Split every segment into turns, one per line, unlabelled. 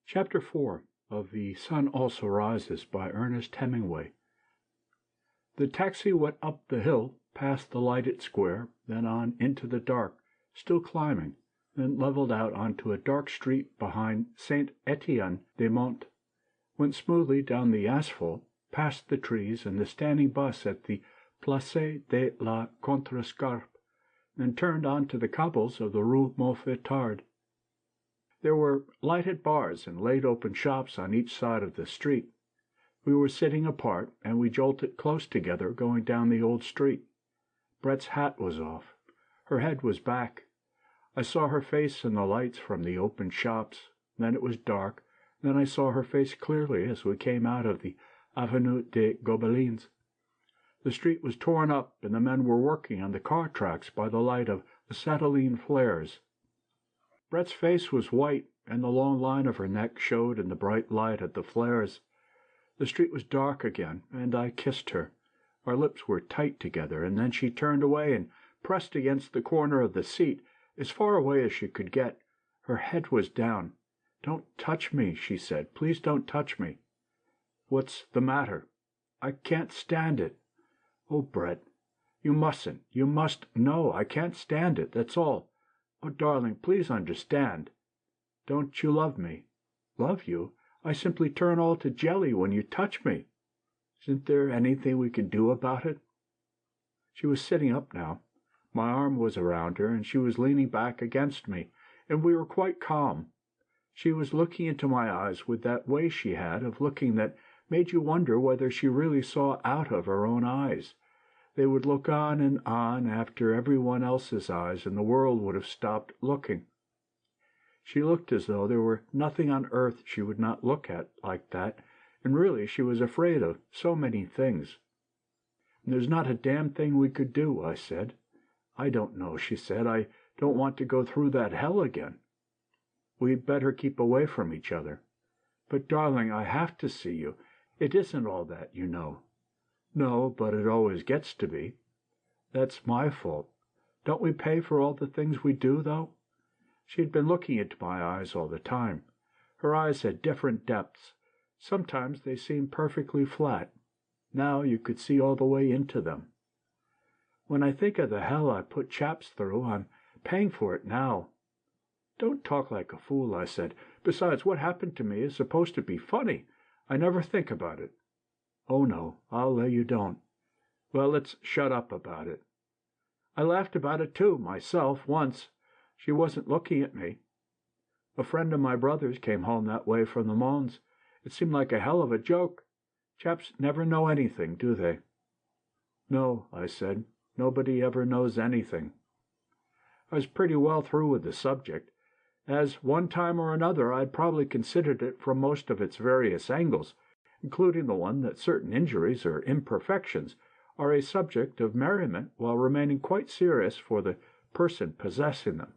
Chapter 4 of The Sun Also Rises by Ernest Hemingway. The taxi went up the hill, past the lighted square, then on into the dark, still climbing, then leveled out onto a dark street behind Saint-Étienne-des-Monts, went smoothly down the asphalt, past the trees and the standing bus at the Place de la Contrescarpe, then turned on to the cobbles of the Rue Mouffetard. There were lighted bars and laid-open shops on each side of the street. We were sitting apart, and we jolted close together going down the old street. Brett's hat was off. Her head was back. I saw her face in the lights from the open shops. Then it was dark. Then I saw her face clearly as we came out of the Avenue des Gobelins. The street was torn up, and the men were working on the car tracks by the light of acetylene flares. Brett's face was white, and the long line of her neck showed in the bright light of the flares. The street was dark again, and I kissed her. Our lips were tight together, and then she turned away and pressed against the corner of the seat, as far away as she could get. Her head was down. "Don't touch me," she said. "Please don't touch me." "What's the matter?" "I can't stand it." "Oh, Brett, you mustn't. You must know. I can't stand it, that's all. Oh, darling, please understand." "Don't you love me?" "Love you? I simply turn all to jelly when you touch me." "Isn't there anything we can do about it?" She was sitting up now. My arm was around her, and she was leaning back against me, and we were quite calm. She was looking into my eyes with that way she had of looking that made you wonder whether she really saw out of her own eyes. They would look on and on after every one else's eyes, and the world would have stopped looking. She looked as though there were nothing on earth she would not look at like that, and really she was afraid of so many things. "There's not a damn thing we could do," I said. "I don't know," she said. "I don't want to go through that hell again." "We'd better keep away from each other." "But, darling, I have to see you. It isn't all that, you know." "No, but it always gets to be." "That's my fault. Don't we pay for all the things we do, though?" She had been looking into my eyes all the time. Her eyes had different depths. Sometimes they seemed perfectly flat. Now you could see all the way into them. "When I think of the hell I put chaps through, I'm paying for it now." "Don't talk like a fool," I said. "Besides, what happened to me is supposed to be funny. I never think about it." "Oh, no, I'll lay you don't." "Well, let's shut up about it." "I laughed about it, too, myself, once. She wasn't looking at me. A friend of my brother's came home that way from the Mons. It seemed like a hell of a joke. Chaps never know anything, do they?" "No," I said. "Nobody ever knows anything." I was pretty well through with the subject. As one time or another I'd probably considered it from most of its various angles, including the one that certain injuries or imperfections are a subject of merriment while remaining quite serious for the person possessing them.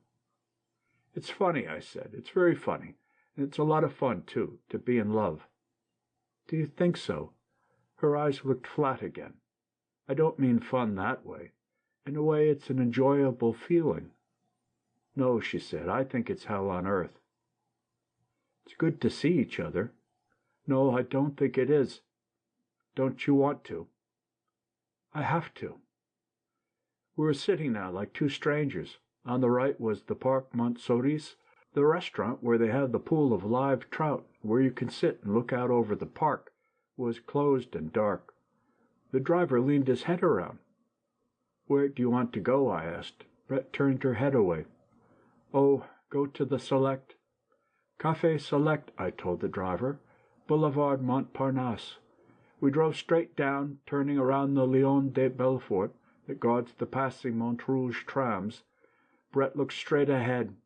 "It's funny," I said. "It's very funny. And it's a lot of fun, too, to be in love." "Do you think so?" Her eyes looked flat again. "I don't mean fun that way. In a way, it's an enjoyable feeling." "No," she said. "I think it's hell on earth." "It's good to see each other." "No, I don't think it is." "Don't you want to?" "I have to." We were sitting now like two strangers. On the right was the Parc Montsouris, the restaurant where they have the pool of live trout, where you can sit and look out over the park, was closed and dark. The driver leaned his head around. "Where do you want to go?" I asked. Brett turned her head away. "Oh, go to the Select." "Café Select," I told the driver. "Boulevard Montparnasse." We drove straight down, turning around the Lion de Belfort that guards the passing Montrouge trams. Brett looked straight ahead.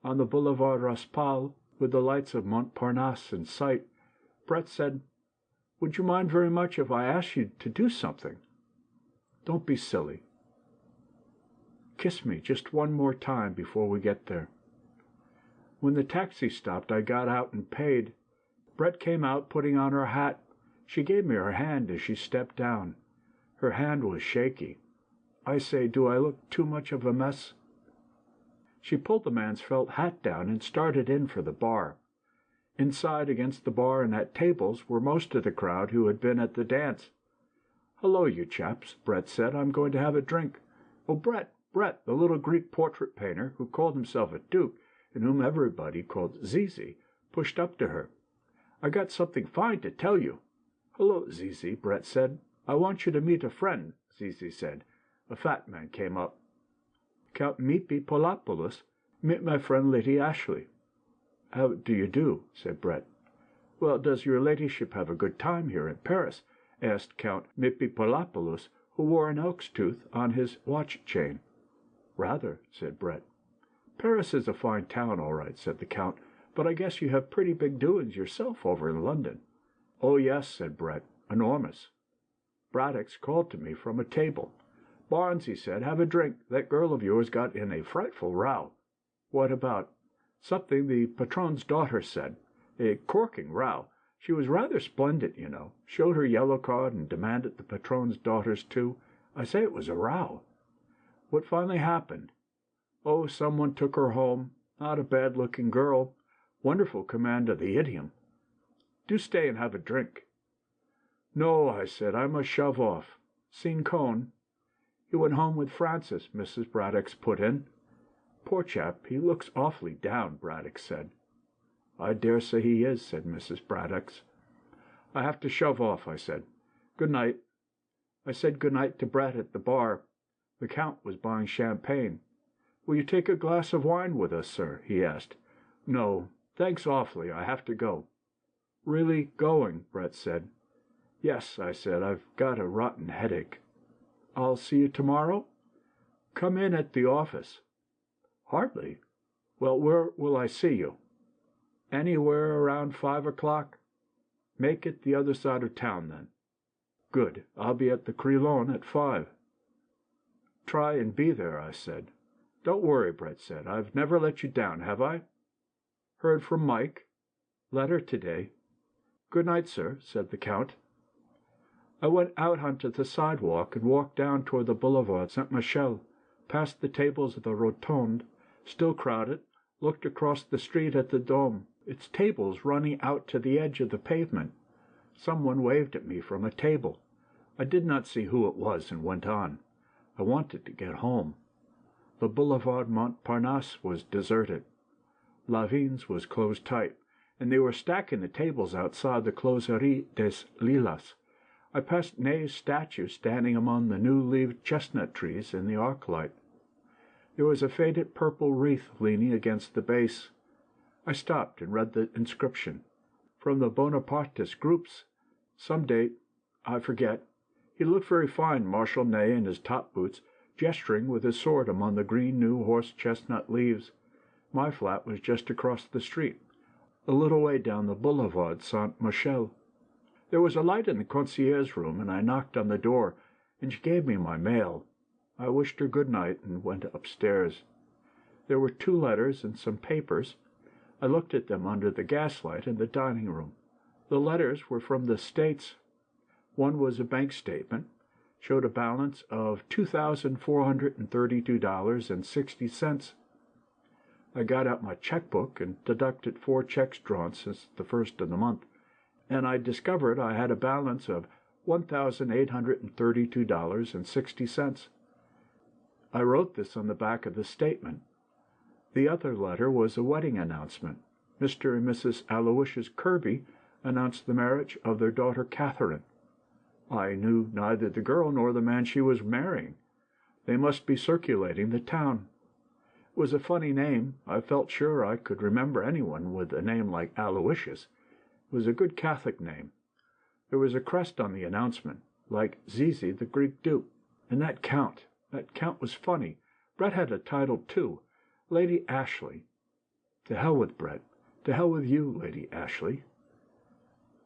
On the Boulevard Raspail, with the lights of Montparnasse in sight, Brett said, "Would you mind very much if I asked you to do something?" "Don't be silly." "Kiss me just one more time before we get there." When the taxi stopped, I got out and paid. Brett came out, putting on her hat. She gave me her hand as she stepped down. Her hand was shaky. "I say, do I look too much of a mess?" She pulled the man's felt hat down and started in for the bar. Inside against the bar and at tables were most of the crowd who had been at the dance. "Hello, you chaps," Brett said. "I'm going to have a drink." "Oh, Brett, the little Greek portrait painter who called himself a duke and whom everybody called Zizi, pushed up to her. "I got something fine to tell you." "Hello, Zizi," Brett said. "I want you to meet a friend," Zizi said. A fat man came up. "Count Mipi Polopoulos, meet my friend Lady Ashley." "How do you do?" said Brett. "Well, does your ladyship have a good time here in Paris?" asked Count Mipipolopoulos, who wore an elk's tooth on his watch chain. "Rather," said Brett. "Paris is a fine town, all right," said the Count, "but I guess you have pretty big doings yourself over in London." "Oh, yes," said Brett, "enormous." Braddock's called to me from a table. "Barnes," he said, "have a drink. That girl of yours got in a frightful row." "What about?" "Something the patron's daughter said. A corking row. She was rather splendid, you know. Showed her yellow card and demanded the patron's daughter's too. I say it was a row." "What finally happened?" "Oh, someone took her home. Not a bad-looking girl. Wonderful command of the idiom. Do stay and have a drink." "No," I said, "I must shove off. Seen Cohn?" "He went home with Francis," Mrs. Braddock put in. "Poor chap, he looks awfully down," Braddock said. "I dare say he is," said Mrs. Braddock. "I have to shove off," I said. "Good night." I said good night to Brett at the bar. The Count was buying champagne. "Will you take a glass of wine with us, sir?" he asked. "No, thanks awfully. I have to go." "Really going?" Brett said. "Yes," I said. "I've got a rotten headache." "I'll see you tomorrow?" "Come in at the office." "Hardly." "Well, where will I see you?" "Anywhere around 5 o'clock." "Make it the other side of town, then." "Good. I'll be at the Crillon at 5." "Try and be there," I said. "Don't worry," Brett said. "I've never let you down, have I?" "Heard from Mike?" "Letter today." "Good night, sir," said the Count. I went out onto the sidewalk and walked down toward the Boulevard Saint-Michel, past the tables of the Rotonde, still crowded, looked across the street at the Dôme, its tables running out to the edge of the pavement. Someone waved at me from a table. I did not see who it was and went on. I wanted to get home. The Boulevard Montparnasse was deserted. Lavigne's was closed tight, and they were stacking the tables outside the Closerie des Lilas. I passed Ney's statue standing among the new-leaved chestnut trees in the arc light. There was a faded purple wreath leaning against the base. I stopped and read the inscription. From the Bonapartist groups. Some date. I forget. He looked very fine, Marshal Ney, in his top boots, gesturing with his sword among the green new horse-chestnut leaves. My flat was just across the street, a little way down the Boulevard Saint-Michel. There was a light in the concierge room, and I knocked on the door, and she gave me my mail. I wished her good night and went upstairs. There were 2 letters and some papers. I looked at them under the gaslight in the dining room. The letters were from the States. One was a bank statement, showed a balance of $2,432.60. I got out my checkbook and deducted 4 checks drawn since the first of the month, and I discovered I had a balance of $1,832.60. I wrote this on the back of the statement. The other letter was a wedding announcement. Mr. and Mrs. Aloysius Kirby announced the marriage of their daughter Catherine. I knew neither the girl nor the man she was marrying. They must be circulating the town. It was a funny name. I felt sure I could remember anyone with a name like Aloysius. It was a good Catholic name. There was a crest on the announcement, like Zizi, the Greek duke. And that Count was funny. Brett had a title, too. Lady Ashley. To hell with Brett. To hell with you, Lady Ashley.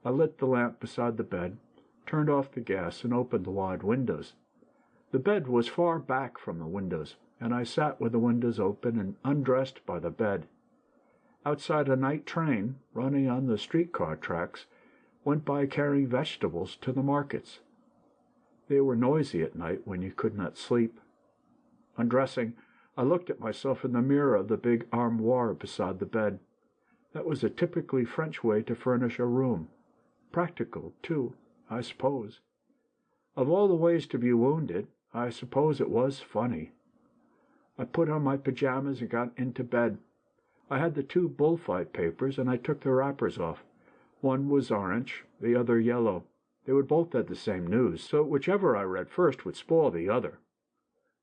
I lit the lamp beside the bed, turned off the gas, and opened the wide windows. The bed was far back from the windows, and I sat with the windows open and undressed by the bed. Outside, a night train, running on the streetcar tracks, went by carrying vegetables to the markets. They were noisy at night when you could not sleep. Undressing, I looked at myself in the mirror of the big armoire beside the bed. That was a typically French way to furnish a room. Practical, too, I suppose. Of all the ways to be wounded, I suppose it was funny. I put on my pajamas and got into bed. I had the 2 bullfight papers, and I took the wrappers off. One was orange, the other yellow. They would both have the same news, so whichever I read first would spoil the other.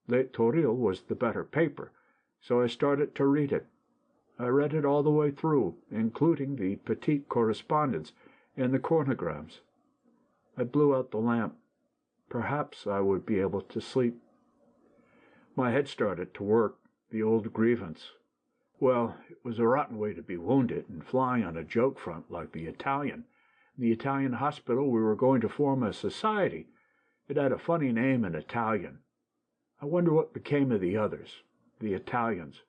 L'Étoile was the better paper, so I started to read it. I read it all the way through, including the petite correspondence and the chronograms. I blew out the lamp. Perhaps I would be able to sleep. My head started to work, the old grievance. Well, it was a rotten way to be wounded and flying on a joke front like the Italian. In the Italian hospital we were going to form a society. It had a funny name in Italian. I wonder what became of the others, the Italians.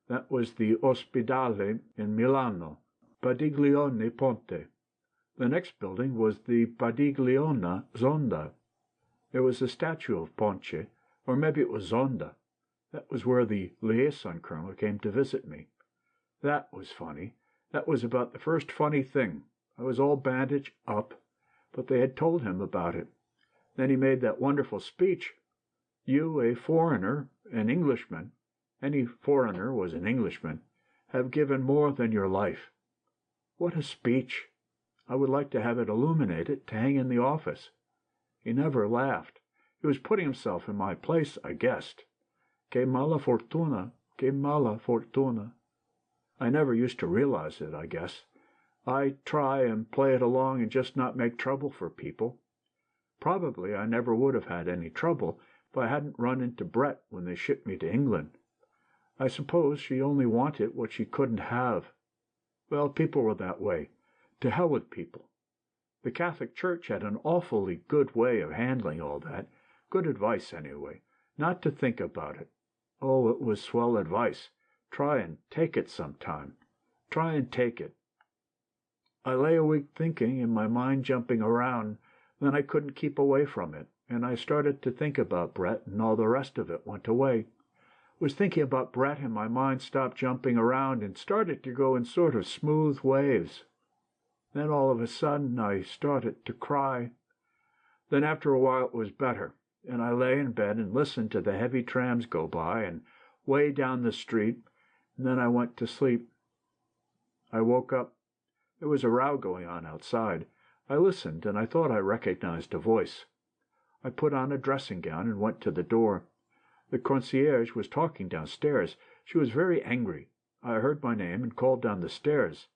That was the Ospedale in Milano, Padiglione Ponte. The next building was the Padiglione Zonda. There was a statue of Ponce, or maybe it was Zonda. That was where the liaison colonel came to visit me. That was funny. That was about the first funny thing. I was all bandaged up, but they had told him about it. Then he made that wonderful speech. You, a foreigner, an Englishman, any foreigner was an Englishman, have given more than your life. What a speech! I would like to have it illuminated to hang in the office. He never laughed. He was putting himself in my place, I guessed. Che mala fortuna, che mala fortuna. I never used to realize it, I guess. I try and play it along and just not make trouble for people. Probably I never would have had any trouble if I hadn't run into Brett when they shipped me to England. I suppose she only wanted what she couldn't have. Well, people were that way. To hell with people. The Catholic Church had an awfully good way of handling all that. Good advice, anyway. Not to think about it. Oh, it was swell advice. Try and take it sometime. Try and take it. I lay awake thinking, and my mind jumping around. Then I couldn't keep away from it, and I started to think about Brett, and all the rest of it went away. Was thinking about Brett, and my mind stopped jumping around and started to go in sort of smooth waves. Then all of a sudden I started to cry. Then after a while it was better, and I lay in bed and listened to the heavy trams go by and way down the street, and then I went to sleep. I woke up. There was a row going on outside. I listened, and I thought I recognized a voice. I put on a dressing gown and went to the door. The concierge was talking downstairs. She was very angry. I heard my name and called down the stairs.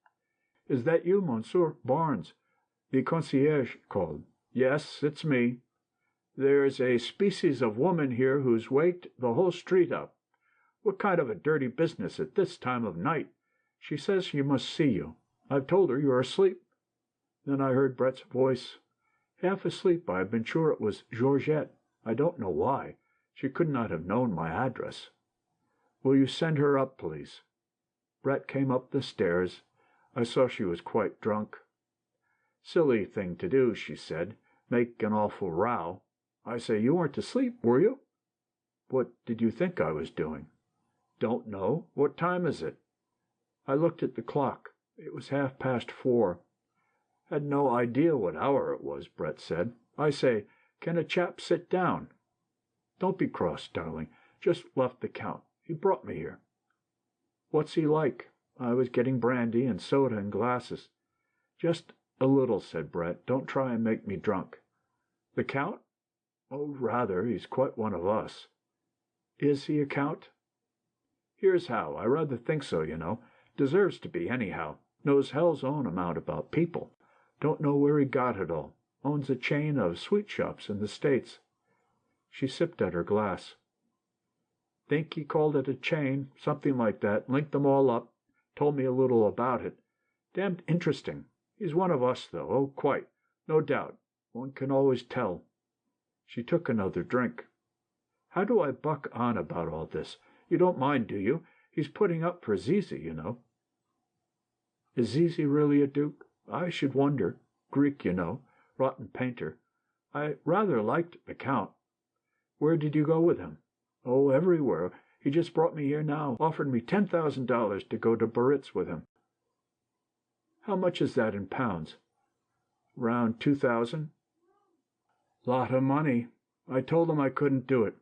"Is that you, Monsieur Barnes?" The concierge called. "Yes, it's me. There's a species of woman here who's waked the whole street up. What kind of a dirty business at this time of night? She says she must see you. I've told her you're asleep." Then I heard Brett's voice. Half asleep, I have been sure it was Georgette. I don't know why. She could not have known my address. "Will you send her up, please?" Brett came up the stairs. I saw she was quite drunk. "Silly thing to do," she said. "Make an awful row. I say, you weren't asleep, were you?" "What did you think I was doing?" "Don't know. What time is it?" I looked at the clock. It was 4:30. "Had no idea what hour it was," Brett said. "I say, can a chap sit down?" "Don't be cross, darling. Just left the Count. He brought me here." "What's he like?" I was getting brandy and soda and glasses. "Just a little," said Brett. "Don't try and make me drunk." "The Count?" "Oh, rather. He's quite one of us." "Is he a count?" "Here's how. I rather think so, you know. Deserves to be, anyhow. Knows hell's own amount about people. Don't know where he got it all. Owns a chain of sweet shops in the States." She sipped at her glass. "Think he called it a chain, something like that, linked them all up, told me a little about it. Damned interesting. He's one of us, though. Oh, quite. No doubt. One can always tell." She took another drink. "How do I buck on about all this? You don't mind, do you? He's putting up for Zizi, you know." "Is Zizi really a duke? I should wonder. Greek, you know. Rotten painter. I rather liked the Count. Where did you go with him?" "Oh, everywhere. He just brought me here now. Offered me $10,000 to go to Biarritz with him." How much is that in pounds?" "Round 2,000." "Lot of money. I told him I couldn't do it.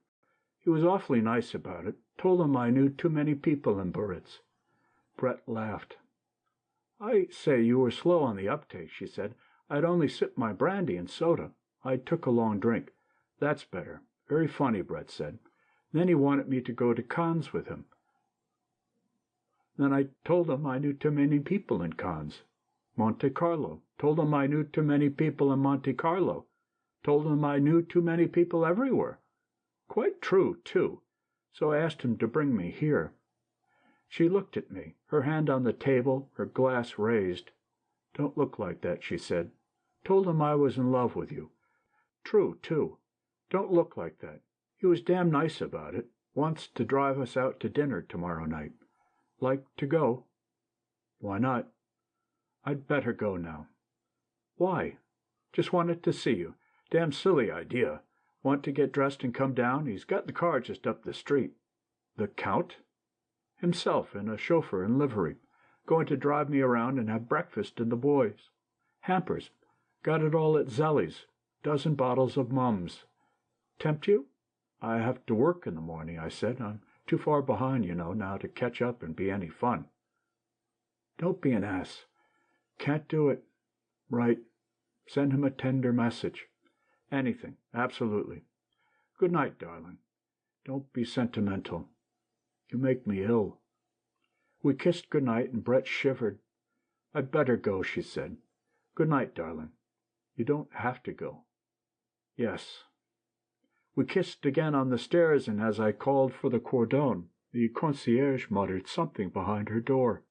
He was awfully nice about it. Told him I knew too many people in Biarritz." Brett laughed. "I say, you were slow on the uptake," she said. "I'd only sipped my brandy and soda. I took a long drink." "That's better. Very funny," Brett said. Then he wanted me to go to Cannes with him. Then I told him I knew too many people in Cannes. Monte Carlo. Told him I knew too many people in Monte Carlo. Told him I knew too many people everywhere. Quite true, too. So I asked him to bring me here." She looked at me, her hand on the table, her glass raised. "Don't look like that," she said. "Told him I was in love with you. True, too. Don't look like that. He was damn nice about it. Wants to drive us out to dinner tomorrow night. Like to go?" "Why not?" "I'd better go now." "Why?" "Just wanted to see you. Damn silly idea. Want to get dressed and come down? He's got the car just up the street." "The Count?" "Himself, and a chauffeur in livery. Going to drive me around and have breakfast and the boys. Hampers. Got it all at Zelli's. Dozen bottles of Mum's. Tempt you?" "I have to work in the morning," I said. "I'm too far behind, you know, now to catch up and be any fun." "Don't be an ass." "Can't do it." "Right. Send him a tender message." "Anything. Absolutely." "Good night, darling." "Don't be sentimental." "You make me ill." We kissed good night, and Brett shivered. "I'd better go," she said. "Good night, darling." "You don't have to go." "Yes." We kissed again on the stairs, and as I called for the cordon, the concierge muttered something behind her door.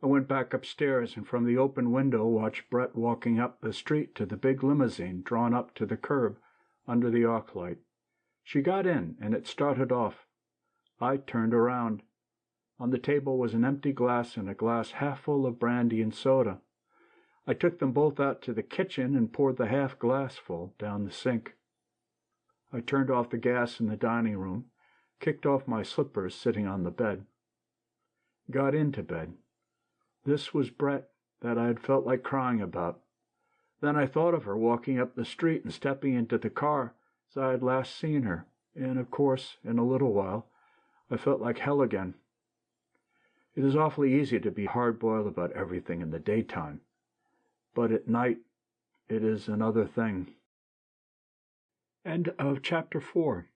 I went back upstairs, and from the open window watched Brett walking up the street to the big limousine drawn up to the curb under the arc light. She got in, and it started off. I turned around. On the table was an empty glass and a glass half full of brandy and soda. I took them both out to the kitchen and poured the half glass full down the sink. I turned off the gas in the dining room, kicked off my slippers sitting on the bed. Got into bed. This was Brett that I had felt like crying about. Then I thought of her walking up the street and stepping into the car as I had last seen her, and, of course, in a little while, I felt like hell again. It is awfully easy to be hard-boiled about everything in the daytime, but at night it is another thing. End of chapter 4.